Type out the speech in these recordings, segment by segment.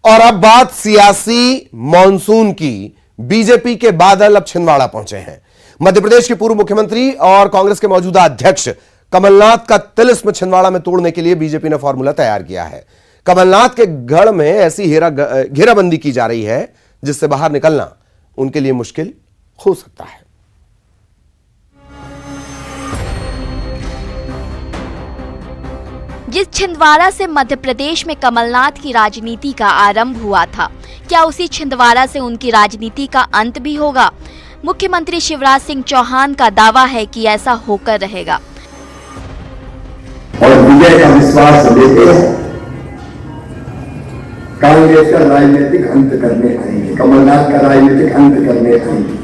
और अब बात सियासी मॉनसून की। बीजेपी के बादल अब छिंदवाड़ा पहुंचे हैं। मध्य प्रदेश के पूर्व मुख्यमंत्री और कांग्रेस के मौजूदा अध्यक्ष कमलनाथ का तिलिस्म छिंदवाड़ा में तोड़ने के लिए बीजेपी ने फॉर्मूला तैयार किया है। कमलनाथ के गढ़ में ऐसी घेराबंदी की जा रही है जिससे बाहर निकलना उनके लिए मुश्किल हो सकता है। जिस छिंदवाड़ा से मध्य प्रदेश में कमलनाथ की राजनीति का आरंभ हुआ था, क्या उसी छिंदवाड़ा से उनकी राजनीति का अंत भी होगा? मुख्यमंत्री शिवराज सिंह चौहान का दावा है कि ऐसा होकर रहेगा। और विजय का विश्वास लेते हैं, कांग्रेस का राजनीतिक अंत करने आएंगे, कमलनाथ का राजनीतिक अंत करने आएंगे।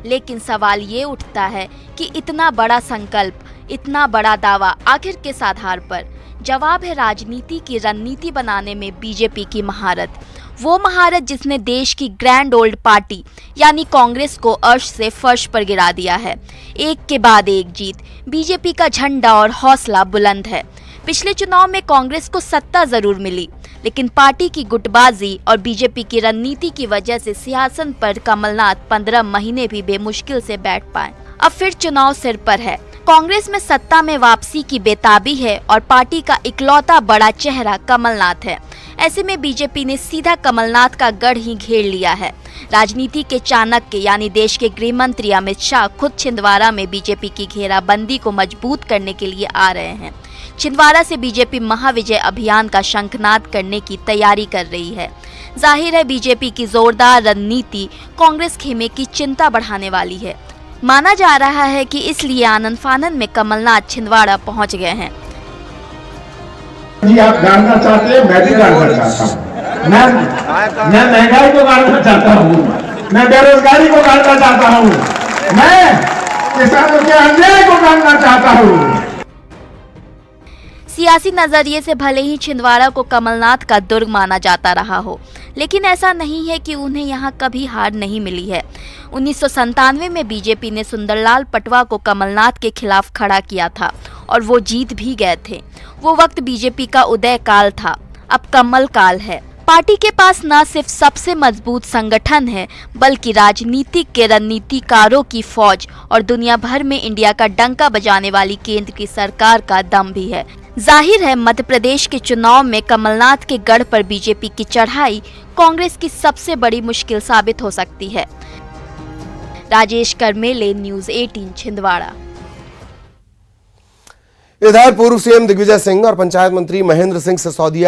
लेकिन सवाल ये उठता है कि इतना बड़ा संकल्प, इतना बड़ा दावा आखिर किस आधार पर? जवाब है राजनीति की रणनीति बनाने में बीजेपी की महारत। वो महारत जिसने देश की ग्रैंड ओल्ड पार्टी यानी कांग्रेस को अर्श से फर्श पर गिरा दिया है। एक के बाद एक जीत, बीजेपी का झंडा और हौसला बुलंद है। पिछले चुनाव में कांग्रेस को सत्ता जरूर मिली, लेकिन पार्टी की गुटबाजी और बीजेपी की रणनीति की वजह से सिंहासन पर कमलनाथ 15 महीने भी बेमुश्किल से बैठ पाए। अब फिर चुनाव सिर पर है। कांग्रेस में सत्ता में वापसी की बेताबी है और पार्टी का इकलौता बड़ा चेहरा कमलनाथ है। ऐसे में बीजेपी ने सीधा कमलनाथ का गढ़ ही घेर लिया है। राजनीति के चाणक्य यानी देश के गृह मंत्री अमित शाह खुद छिंदवाड़ा में बीजेपी की घेराबंदी को मजबूत करने के लिए आ रहे हैं। छिंदवाड़ा से बीजेपी महाविजय अभियान का शंखनाद करने की तैयारी कर रही है। जाहिर है बीजेपी की जोरदार रणनीति कांग्रेस खेमे की चिंता बढ़ाने वाली है। माना जा रहा है कि इसलिए आनंद फानन में कमलनाथ छिंदवाड़ा पहुंच गए हैं। जी आप जानना चाहते हैं, मैं भी जानना चाहता हूँ। मैं महंगाई को जानना चाहता हूँ, मैं बेरोजगारी को जानना चाहता हूँ, मैं किसानों के अन्याय को जानना चाहता हूँ। सियासी नजरिए से भले ही छिंदवाड़ा को कमलनाथ का दुर्ग माना जाता रहा हो, लेकिन ऐसा नहीं है कि उन्हें यहाँ कभी हार नहीं मिली है। 1997 में बीजेपी ने सुंदरलाल पटवा को कमलनाथ के खिलाफ खड़ा किया था और वो जीत भी गए थे। वो वक्त बीजेपी का उदय काल था, अब कमल काल है। पार्टी के पास न सिर्फ सबसे मजबूत संगठन है, बल्कि राजनीतिक के रणनीतिकारों की फौज और दुनिया भर में इंडिया का डंका बजाने वाली केंद्र की सरकार का दम भी है। जाहिर है मध्य प्रदेश के चुनाव में कमलनाथ के गढ़ पर बीजेपी की चढ़ाई कांग्रेस की सबसे बड़ी मुश्किल साबित हो सकती है। राजेश करमेले, न्यूज़ 18 छिंदवाड़ा। इधर पूर्व सीएम दिग्विजय सिंह और पंचायत मंत्री महेंद्र सिंह सिसोदिया